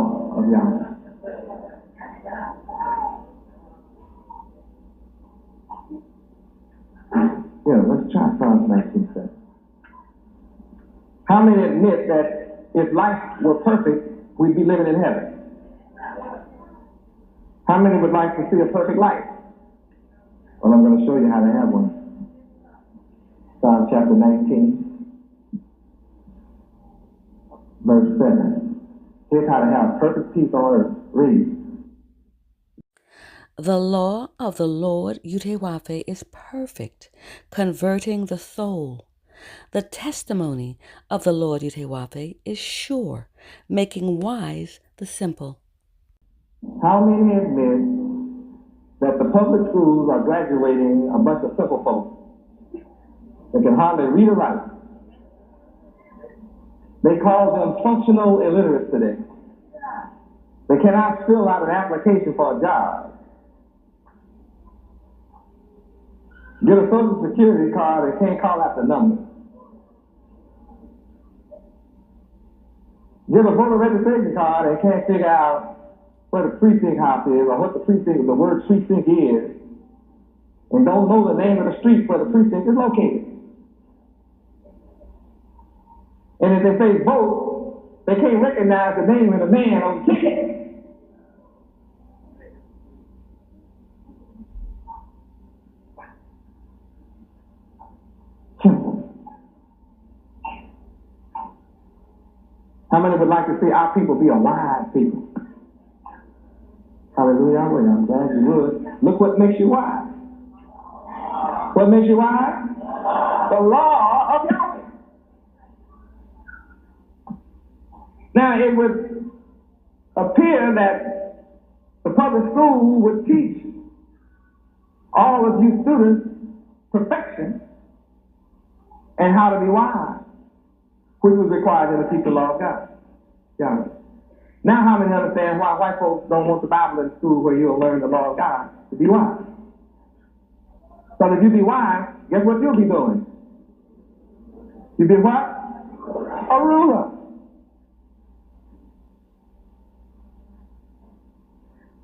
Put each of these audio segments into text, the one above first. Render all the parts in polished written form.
law of Yahweh. Yeah, let's try Psalms 19:7. How many admit that if life were perfect, we'd be living in heaven? How many would like to see a perfect life? Well, I'm going to show you how to have one. Psalm chapter 19, verse 7. Here's how to have perfect peace on earth. Read. The law of the Lord Yahweh is perfect, converting the soul. The testimony of the Lord Yahweh is sure, making wise the simple. How many admit that the public schools are graduating a bunch of simple folks that can hardly read or write? They call them functional illiterates today. They cannot fill out an application for a job. Get a social security card and can't call out the number. Get a voter registration card and can't figure out where the precinct house is or what the word precinct is, and don't know the name of the street where the precinct is located. And if they say vote, they can't recognize the name of the man on the ticket. How many would like to see our people be a wise people? Hallelujah. I'm glad you would. Look what makes you wise. What makes you wise? The law of Yahweh. Now, it would appear that the public school would teach all of you students perfection and how to be wise, which was required to teach the law of God. Yahweh. Now, how many understand why white folks don't want the Bible in school where you'll learn the law of God to be wise? So if you be wise, guess what you'll be doing? You'll be what? A ruler.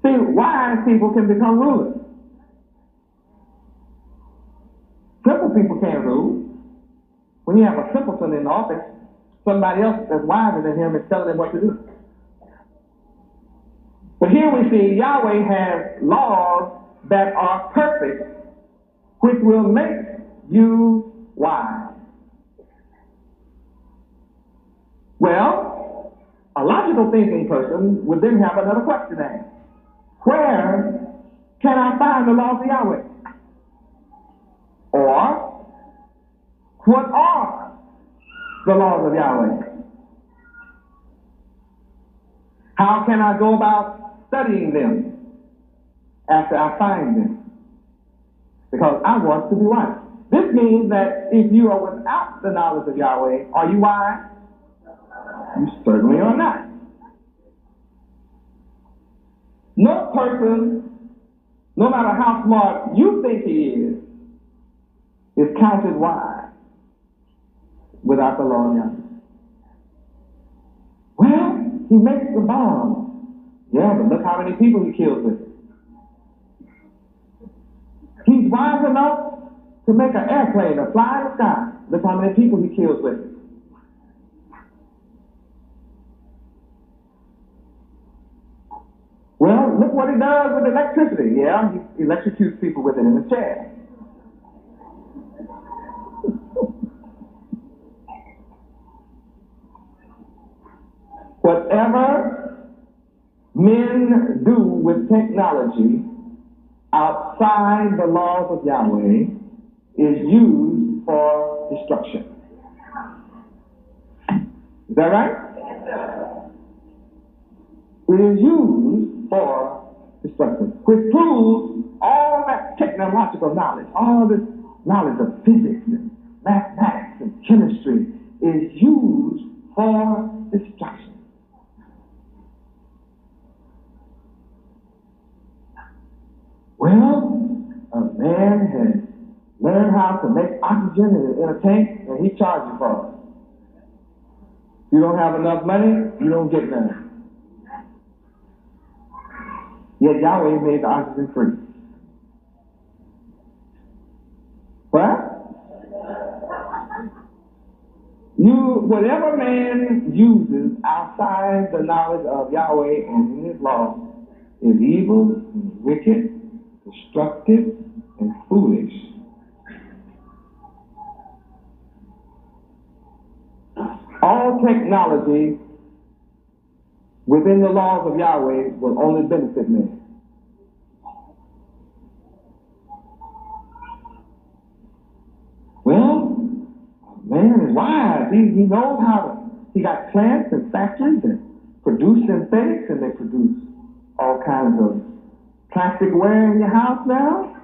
See, wise people can become rulers. Simple people can't rule. When you have a simpleton in the office, somebody else that's wiser than him is telling him what to do. But here we see Yahweh has laws that are perfect, which will make you wise. Well, a logical thinking person would then have another question to ask. Where can I find the laws of Yahweh? Or, what are the laws of Yahweh? How can I go about studying them after I find them? Because I want to be wise. This means that if you are without the knowledge of Yahweh, are you wise? You certainly are not. No person, no matter how smart you think he is counted wise without the law of Yahweh. Well, he makes the bomb. Yeah, but look how many people he kills with it. He's wise enough to make an airplane to fly in the sky. Look how many people he kills with it. Well, look what he does with electricity. Yeah, he electrocutes people with it in a chair. Whatever men do with technology outside the laws of Yahweh is used for destruction. Is that right? It is used for destruction, which proves all that technological knowledge, all this knowledge of physics and mathematics and chemistry is used for destruction. Well, a man has learned how to make oxygen in a tank, and he charges for it. You don't have enough money, you don't get none. Yet Yahweh made the oxygen free. What? Whatever man uses outside the knowledge of Yahweh and in his law is evil, and wicked, destructive, and foolish. All technology within the laws of Yahweh will only benefit man. Well, man is wise. He knows how to. He got plants and factories that produce synthetics, and they produce all kinds of plastic ware in your house now.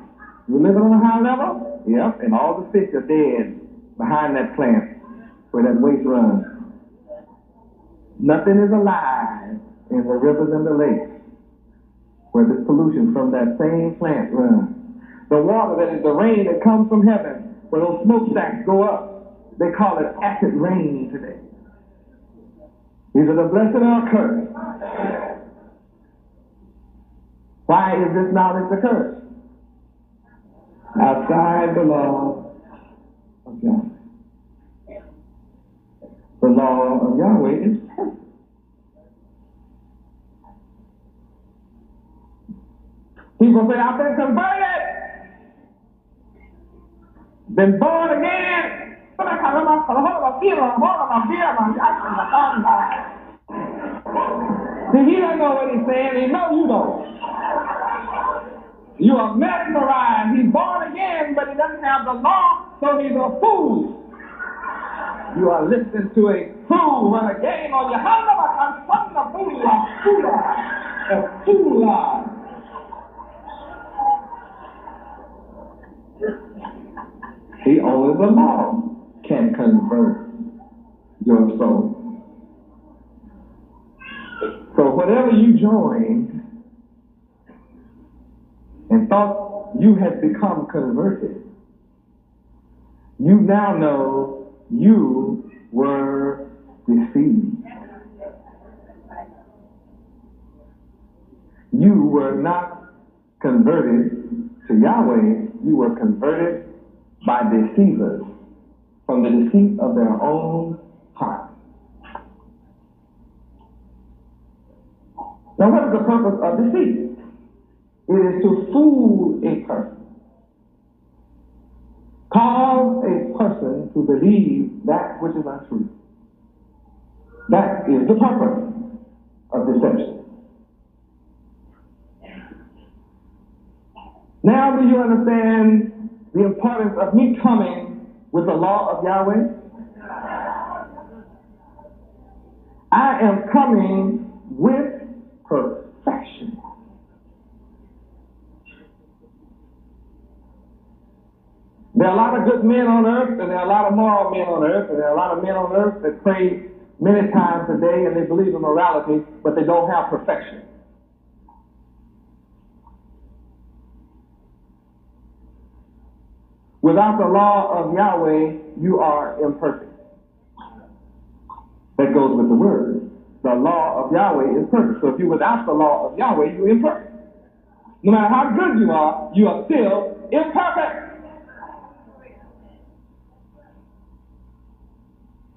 You living on a high level? Yep, and all the fish are dead behind that plant where that waste runs. Nothing is alive in the rivers and the lakes where this pollution from that same plant runs. The water that is the rain that comes from heaven, where those smokestacks go up, they call it acid rain today. Either the blessed or cursed. Why is this knowledge a curse? Outside the law of Yahweh. The law of Yahweh is perfect. People say, I've been converted, been born again. See, he doesn't know what he's saying. He knows you don't. You are mesmerized. He's born again, but he doesn't have the law, so he's a fool. You are listening to a fool run a game on your hand. A fool. He only the law can convert your soul. So whatever you joined and thought you had become converted, you now know you were deceived. You were not converted to Yahweh, you were converted by deceivers from the deceit of their own heart. Now, what is the purpose of deceit? It is to fool a person. Cause a person to believe that which is untrue. That is the purpose of deception. Now, do you understand the importance of me coming with the law of Yahweh? I am coming with perfection. There are a lot of good men on earth, and there are a lot of moral men on earth, and there are a lot of men on earth that pray many times a day, and they believe in morality, but they don't have perfection. Without the law of Yahweh, you are imperfect. That goes with the word. The law of Yahweh is perfect. So if you're without the law of Yahweh, you're imperfect. No matter how good you are still imperfect.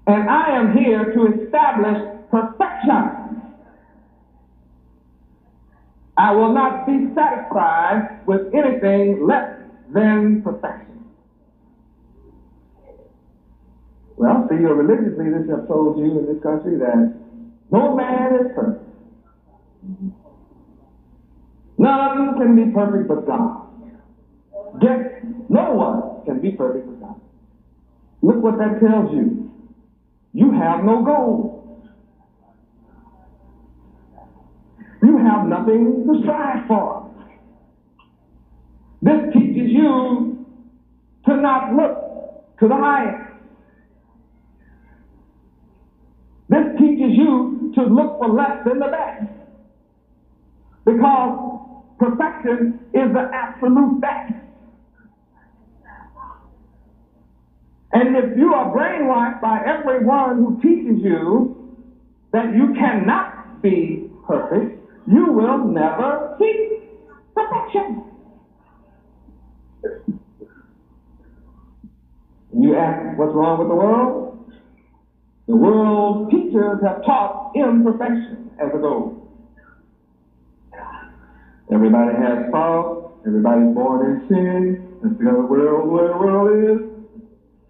And I am here to establish perfection. I will not be satisfied with anything less than perfection. Well, see, your religious leaders have told you in this country that no man is perfect. None can be perfect but God. Yes, no one can be perfect but God. Look what that tells you. You have no goal. You have nothing to strive for. This teaches you to not look to the highest. This teaches you to look for less than the best. Because perfection is the absolute best. And if you are brainwashed by everyone who teaches you that you cannot be perfect, you will never be perfection. You ask, what's wrong with the world? The world's teachers have taught imperfection as a goal. Everybody has fault. Everybody's born in sin. That's the other world where the world is.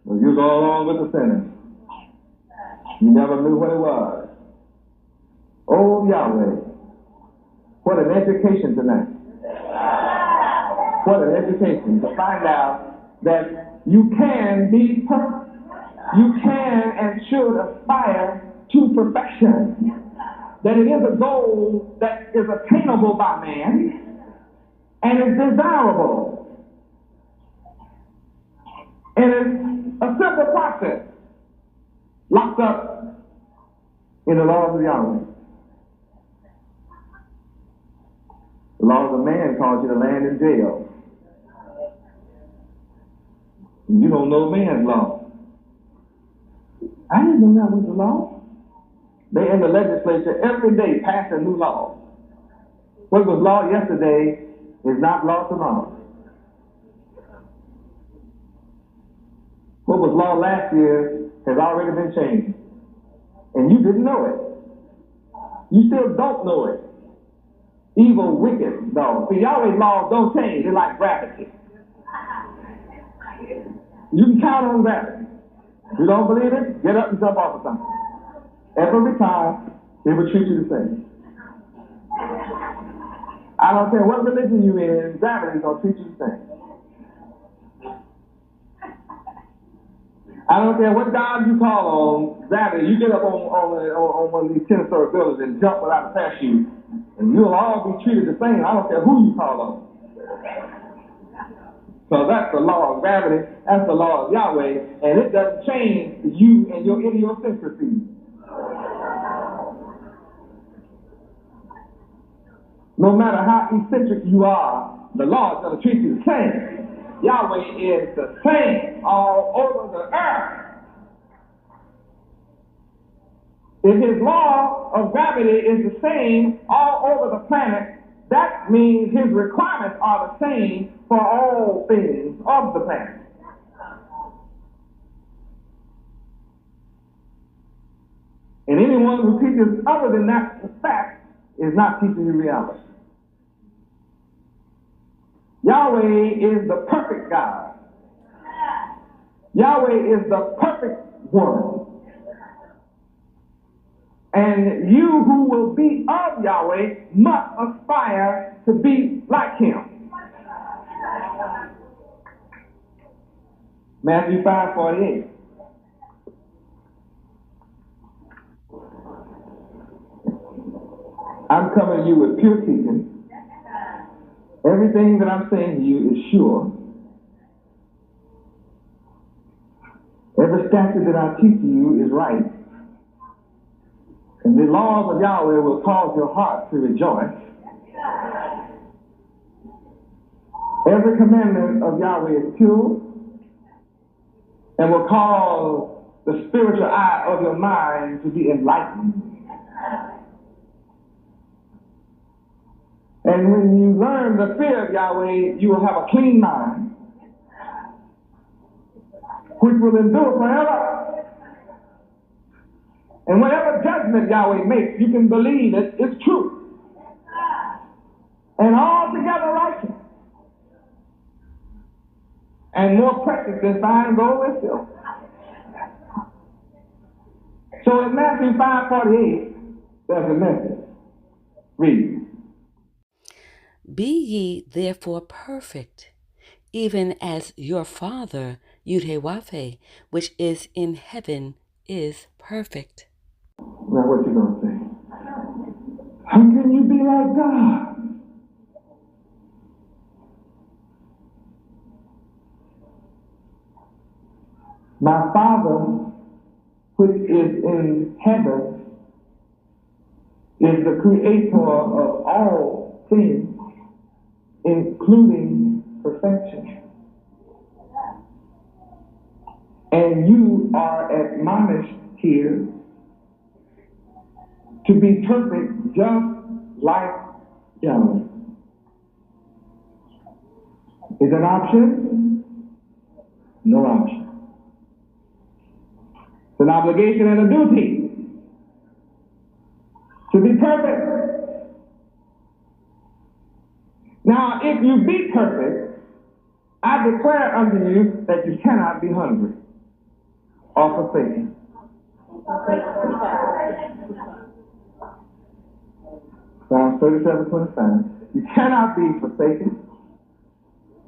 Well, you go along with the sinners. You never knew what it was. Oh, Yahweh. What an education tonight. What an education to find out that you can be perfect. You can and should aspire to perfection. That it is a goal that is attainable by man and is desirable. And it's a simple process locked up in the laws of Yahweh. The laws of man cause you to land in jail. You don't know man's law. I didn't know that was the law. They in the legislature every day pass a new law. What was law yesterday is not law tomorrow. What was law last year has already been changed. And you didn't know it. You still don't know it. Evil, wicked dogs. See, Yahweh's laws don't change. They're like gravity. You can count on gravity. If you don't believe it, get up and jump off of something. Every time, they will treat you the same. I don't care what religion you're in, gravity is going to treat you the same. I don't care what God you call on, gravity, you get up on one of these 10-story buildings and jump without a parachute, and you'll all be treated the same. I don't care who you call on. So that's the law of gravity, that's the law of Yahweh, and it doesn't change you and your idiosyncrasies. No matter how eccentric you are, the law is going to treat you the same. Yahweh is the same all over the earth. If his law of gravity is the same all over the planet, that means his requirements are the same for all things of the planet. And anyone who teaches other than that fact is not teaching you reality. Yahweh is the perfect God. Yahweh is the perfect one. And you who will be of Yahweh must aspire to be like him. Matthew 5:48. I'm coming to you with pure teaching. Everything that I'm saying to you is sure. Every statute that I teach you is right. And the laws of Yahweh will cause your heart to rejoice. Every commandment of Yahweh is pure and will cause the spiritual eye of your mind to be enlightened. And when you learn the fear of Yahweh, you will have a clean mind, which will endure forever. And whatever judgment Yahweh makes, you can believe that it's true and altogether righteous and more precious than fine gold and silver. So in Matthew 5:48, there's a message. Read. Be ye therefore perfect, even as your Father, Yahweh, which is in heaven, is perfect. Now what you going to say? How can you be like God? My Father, which is in heaven, is the creator of all things, including perfection. And you are admonished here to be perfect just like Yahweh. is an option? No option. It's an obligation and a duty to be perfect. Now, if you be perfect, I declare unto you that you cannot be hungry or forsaken. Psalms 37:25. You cannot be forsaken.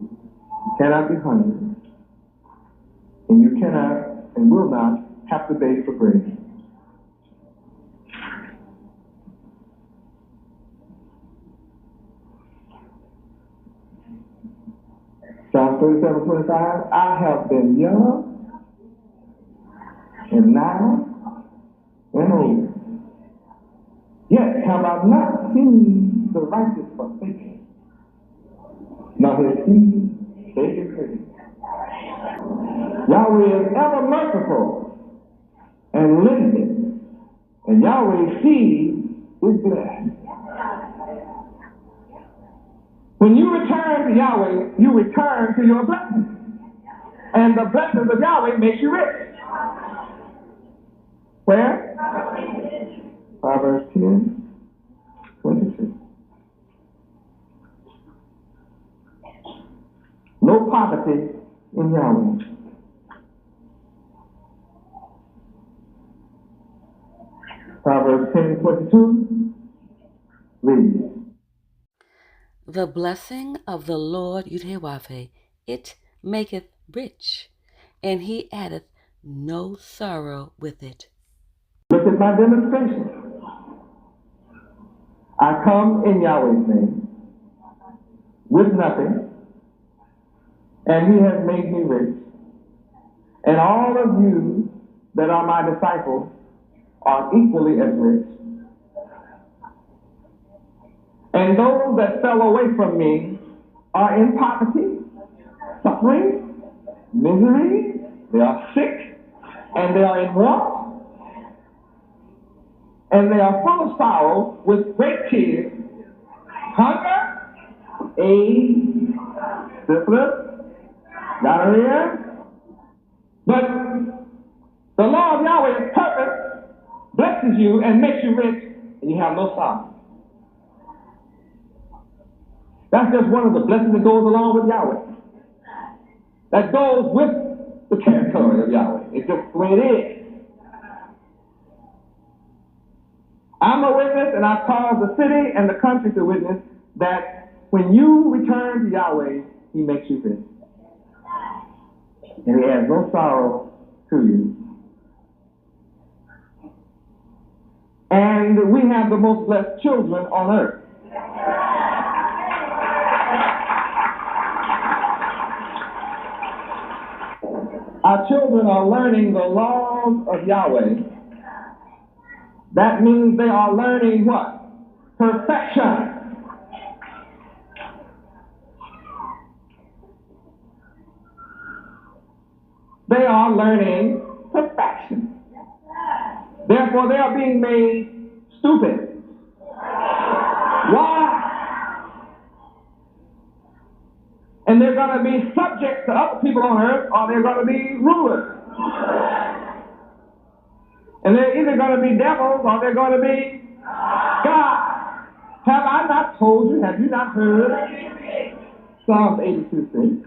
You cannot be hungry. And you cannot and will not have to beg for bread. Psalms 37:25. I have been young and now am old. Yet have I not seen the righteous forsaken, nor his seed begging bread. Yahweh is ever merciful and lending, and Yahweh's seed is blessed. When you return to Yahweh, you return to your blessings. And the blessings of Yahweh makes you rich. Where? Proverbs 10:26. No poverty in Yahweh. Proverbs 10:22. Read. The blessing of the Lord Yahweh, it maketh rich, and he addeth no sorrow with it. Look at my demonstration. I come in Yahweh's name with nothing, and he has made me rich. And all of you that are my disciples are equally as rich. And those that fell away from me are in poverty, suffering, misery, they are sick, and they are in want, and they are full of sorrow with great tears, hunger, AIDS, syphilis, gonorrhea. But the law of Yahweh is perfect, blesses you and makes you rich, and you have no sorrow. That's just one of the blessings that goes along with Yahweh. That goes with the territory of Yahweh. It's just the way it is. I'm a witness, and I call the city and the country to witness that when you return to Yahweh, he makes you rich. And he has no sorrow to you. And we have the most blessed children on earth. Our children are learning the laws of Yahweh. That means they are learning what? Perfection. They are learning perfection. Therefore, they are being made stupid. Why? And they're going to be subject to other people on earth, or they're going to be rulers. And they're either going to be devils, or they're going to be God. Have I not told you? Have you not heard? Psalms 82:6.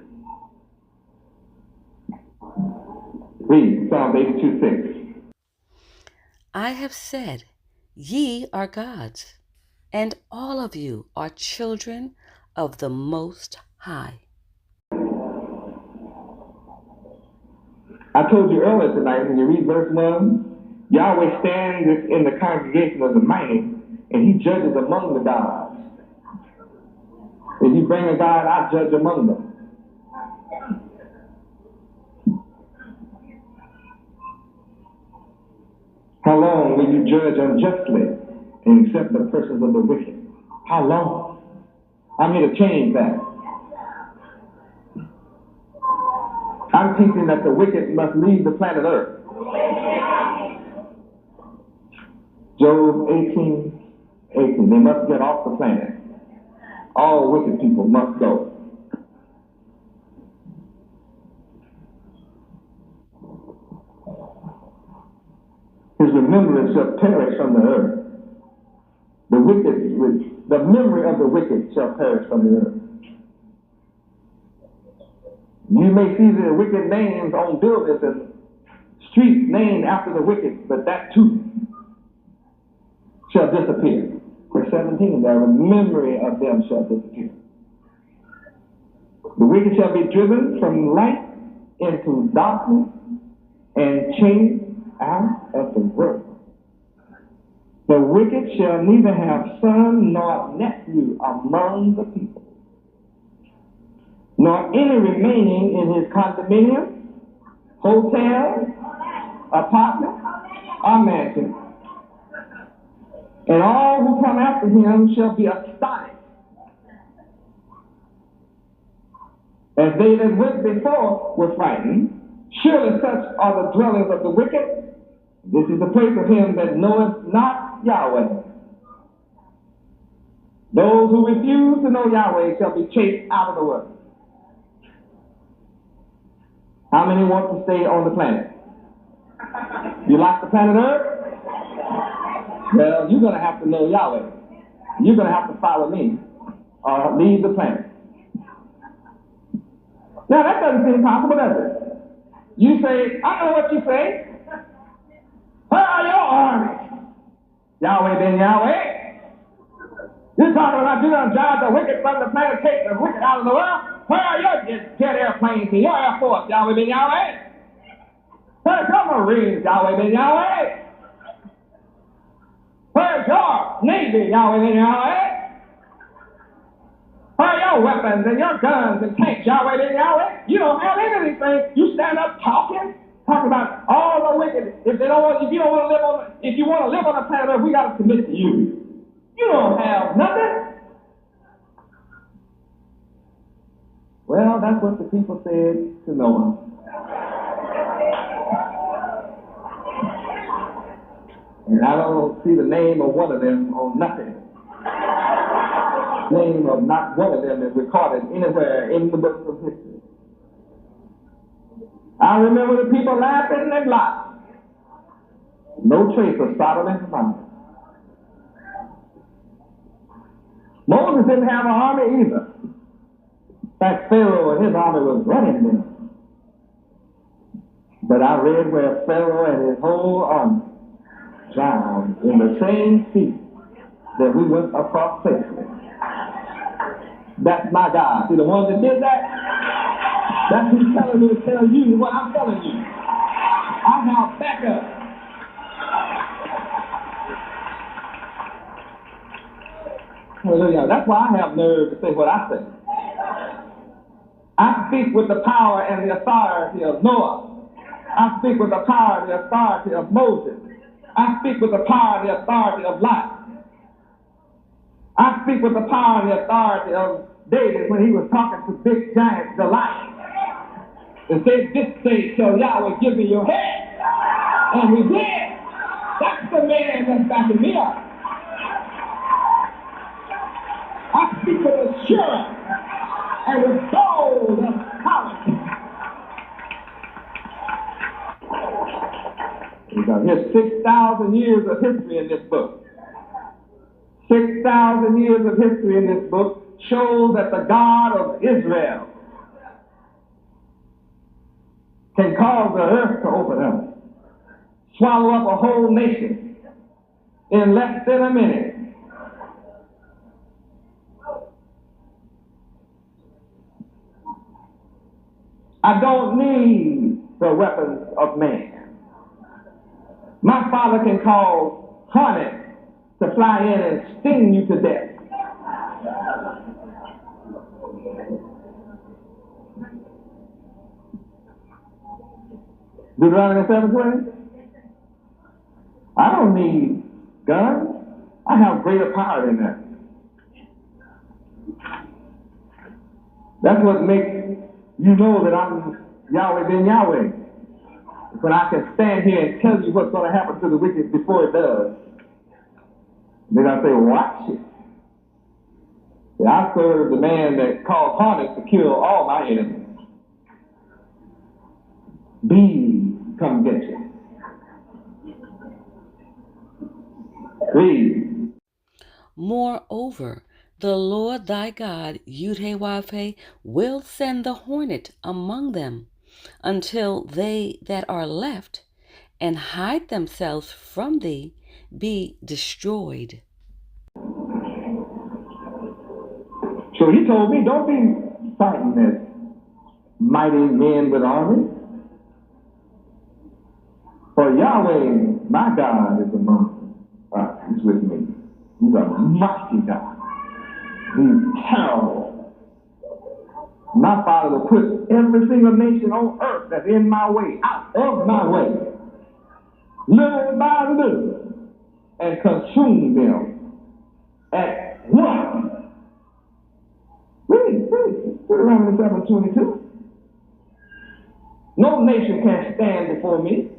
Read Psalms 82:6. I have said, ye are gods, and all of you are children of the Most High. I told you earlier tonight, when you read verse 1, Yahweh stands in the congregation of the mighty, and he judges among the gods. If you bring a god, I judge among them. How long will you judge unjustly and accept the persons of the wicked? How long? I'm here to change that. I'm teaching that the wicked must leave the planet Earth. Job 18:18. They must get off the planet. All wicked people must go. memory shall perish from the earth. The memory of the wicked shall perish from the earth. You may see the wicked names on buildings and streets named after the wicked, but that too shall disappear. Verse 17 there, the memory of them shall disappear. The wicked shall be driven from light into darkness and chased out of the world. The wicked shall neither have son nor nephew among the people, nor any remaining in his condominium, hotel, apartment, or mansion. And all who come after him shall be astonished, as they that went before were frightened. Surely such are the dwellings of the wicked. This is the place of him that knoweth not Yahweh. Those who refuse to know Yahweh shall be chased out of the world. How many want to stay on the planet? You like the planet Earth? Well, you're going to have to know Yahweh. You're going to have to follow me or leave the planet. Now, that doesn't seem possible, does it? You say, I know what you say. Where are your armies? Yahweh Ben Yahweh. You're talking about you're going to drive the wicked from the planet, take the wicked out of the world. Where are your jet airplanes and your Air Force, Yahweh Ben Yahweh? Where's your Marines, Yahweh Ben Yahweh? Where's your Navy, Yahweh Ben Yahweh? Where are your weapons and your guns and tanks, Yahweh Ben Yahweh? You don't have any of these things. You stand up talking about all the wicked. If you want to live on the planet Earth, we got to submit to you. You don't have nothing. Well, that's what the people said to Noah. And I don't see the name of one of them on nothing. Name of not one of them is recorded anywhere in the books of history. I remember the people laughing and laughing. No trace of Sodom and Gomorrah. Moses didn't have an army either. In fact, Pharaoh and his army was running them. But I read where Pharaoh and his whole army drowned in the same sea that we went across safely. That's my God. See, the one that did that, that's who's telling me to tell you what I'm telling you. I have backup. Hallelujah. That's why I have nerve to say what I say. I speak with the power and the authority of Noah. I speak with the power and the authority of Moses. I speak with the power and the authority of Lot. I speak with the power and the authority of David when he was talking to big giant Goliath. And said, this day shall Yahweh give me your head. And he did. That's the man that's backing me up. I speak with assurance and with bold authority. Here's 6,000 years of history in this book. 6,000 years of history in this book shows that the God of Israel can cause the earth to open up, swallow up a whole nation in less than a minute. I don't need the weapons of man. My Father can cause hornets to fly in and sting you to death. Deuteronomy 7:20. I don't need guns. I have greater power than that. That's what makes you know that I'm Yahweh Ben Yahweh. When I can stand here and tell you what's going to happen to the wicked before it does. Then I say, watch it. See, I serve the man that caused hornets to kill all my enemies. Bees come get you. Read. Moreover, the Lord thy God, Yud-Heh-Wav-Heh, will send the hornet among them, until they that are left, and hide themselves from thee, be destroyed. So he told me, don't be fighting as mighty men with armies. For Yahweh, my God, is among us. He's with me. He's a mighty God. He's terrible. My Father will put every single nation on earth that's in my way out of my way, little by little, and consume them at once. Read around 7:22. No nation can stand before me.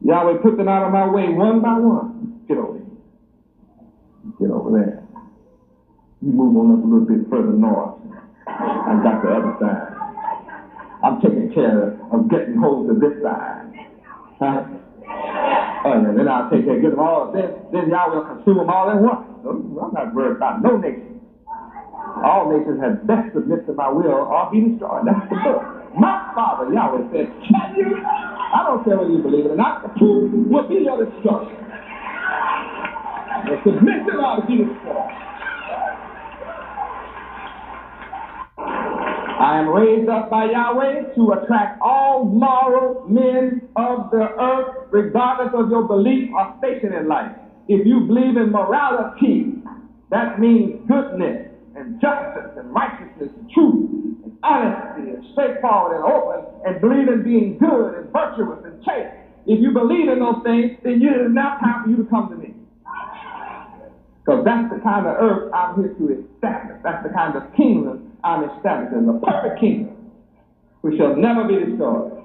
Yahweh put them out of my way one by one. Get over here. Get over there. You move on up a little bit further north. I got the other side. I'm taking care of getting hold of this side. Huh? Oh, yeah, then I'll take care of get them all. Then Yahweh will consume them all at once. So I'm not worried about no nation. All nations had best submit to my will or be destroyed. That's the book. My Father, Yahweh, said, can you? I don't care whether you believe it or not. The truth will be your destruction. The submission ought to be destroyed. I am raised up by Yahweh to attract all moral men of the earth, regardless of your belief or station in life. If you believe in morality, that means goodness and justice and righteousness and truth and honesty and straightforward and open and believe in being good and virtuous and chaste. If you believe in those things, then it is now time for you to come to me. Because that's the kind of earth I'm here to establish. That's the kind of kingdom I'm establishing. The perfect kingdom, which shall never be destroyed.